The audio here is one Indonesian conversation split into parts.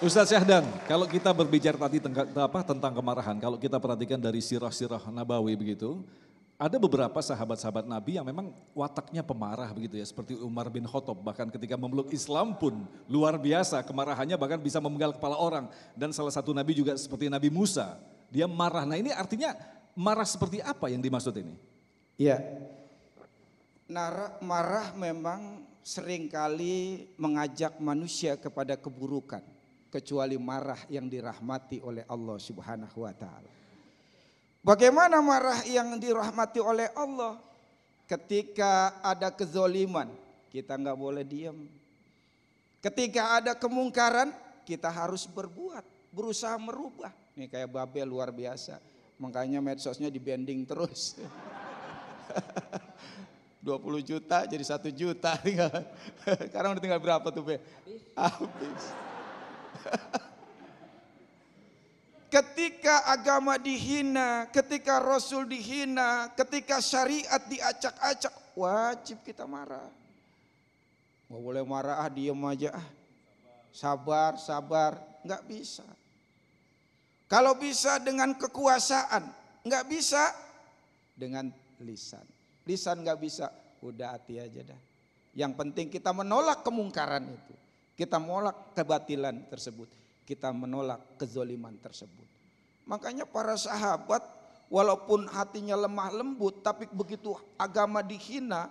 Ustadz Syahdan, kalau kita berbicara tadi tentang kemarahan, kalau kita perhatikan dari sirah-sirah Nabawi begitu, ada beberapa sahabat-sahabat Nabi yang memang wataknya pemarah begitu ya, seperti Umar bin Khattab, bahkan ketika memeluk Islam pun luar biasa kemarahannya, bahkan bisa memenggal kepala orang. Dan salah satu Nabi juga seperti Nabi Musa, dia marah. Nah ini artinya marah seperti apa yang dimaksud ini? Iya, marah memang seringkali mengajak manusia kepada keburukan. Kecuali marah yang dirahmati oleh Allah Subhanahu wa taala. Bagaimana marah yang dirahmati oleh Allah? Ketika ada kezoliman, kita nggak boleh diam. Ketika ada kemungkaran, kita harus berbuat, berusaha merubah. Nih kayak Babel luar biasa. Makanya medsosnya dibanding terus. 20 juta jadi 1 juta. Sekarang udah tinggal berapa tuh Be? Habis. Ketika agama dihina, ketika Rasul dihina, ketika syariat diacak-acak, wajib kita marah. Nggak boleh marah, diem aja, sabar, nggak bisa. Kalau bisa dengan kekuasaan, nggak bisa dengan lisan. Lisan nggak bisa, udah hati aja dah. Yang penting kita menolak kemungkaran itu. Kita menolak kebatilan tersebut. Kita menolak kezoliman tersebut. Makanya para sahabat walaupun hatinya lemah lembut, tapi begitu agama dihina,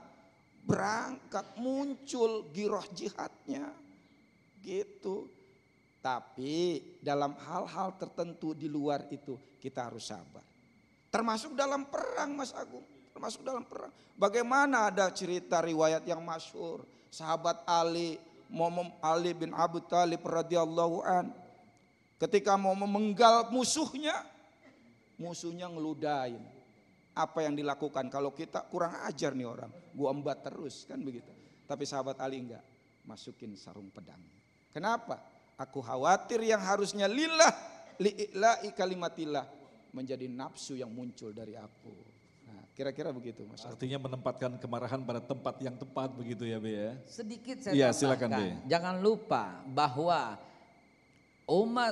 berangkat muncul giroh jihadnya. Gitu. Tapi dalam hal-hal tertentu di luar itu kita harus sabar. Termasuk dalam perang Mas Agung. Termasuk dalam perang. Bagaimana ada cerita riwayat yang masyhur. Sahabat Ali bin Abi Thalib radhiyallahu an, ketika mau memenggal musuhnya ngeludain. Apa yang dilakukan? Kalau kita kurang ajar nih orang, gua embat terus kan begitu. Tapi sahabat Ali enggak, masukin sarung pedang. Kenapa? Aku khawatir yang harusnya lillah li'ila'i kalimatillah menjadi nafsu yang muncul dari aku. Kira-kira begitu Mas. Artinya menempatkan kemarahan pada tempat yang tepat begitu ya Be ya. Sedikit saya silakan, Be. Jangan lupa bahwa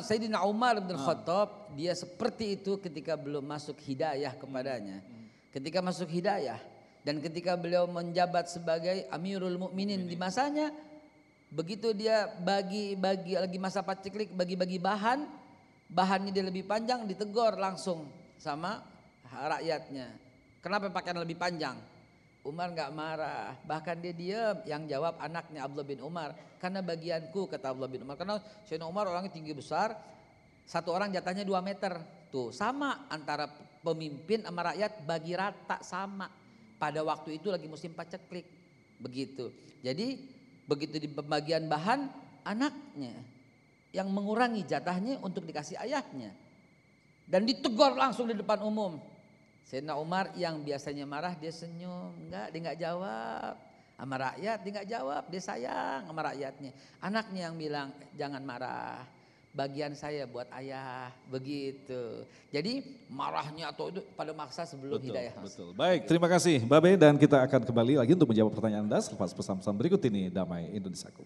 Sayyidina Umar bin Khattab dia seperti itu ketika belum masuk hidayah kepadanya. Ketika masuk hidayah dan ketika beliau menjabat sebagai Amirul Mukminin di masanya, begitu dia bagi lagi masa paceklik, bagi-bagi bahannya dia lebih panjang, ditegur langsung sama rakyatnya. Kenapa pakaian lebih panjang? Umar nggak marah, bahkan dia diam. Yang jawab anaknya Abdullah bin Umar, karena bagianku, kata Abdullah bin Umar. Karena Sayyidina Umar orangnya tinggi besar, satu orang jatahnya 2 meter. Tuh sama antara pemimpin sama rakyat, bagi rata sama. Pada waktu itu lagi musim paceklik, begitu. Jadi begitu di pembagian bahan, anaknya yang mengurangi jatahnya untuk dikasih ayahnya. Dan ditegur langsung di depan umum. Sayyidina Umar yang biasanya marah dia senyum, dia nggak jawab. Sama rakyat dia nggak jawab, dia sayang sama rakyatnya. Anaknya yang bilang jangan marah, bagian saya buat ayah, begitu. Jadi marahnya atau itu pada maksa sebelum hidayah. Betul. Baik, terima kasih Babe, dan kita akan kembali lagi untuk menjawab pertanyaan Anda selepas pesan-pesan berikut ini. Damai Indonesiaku.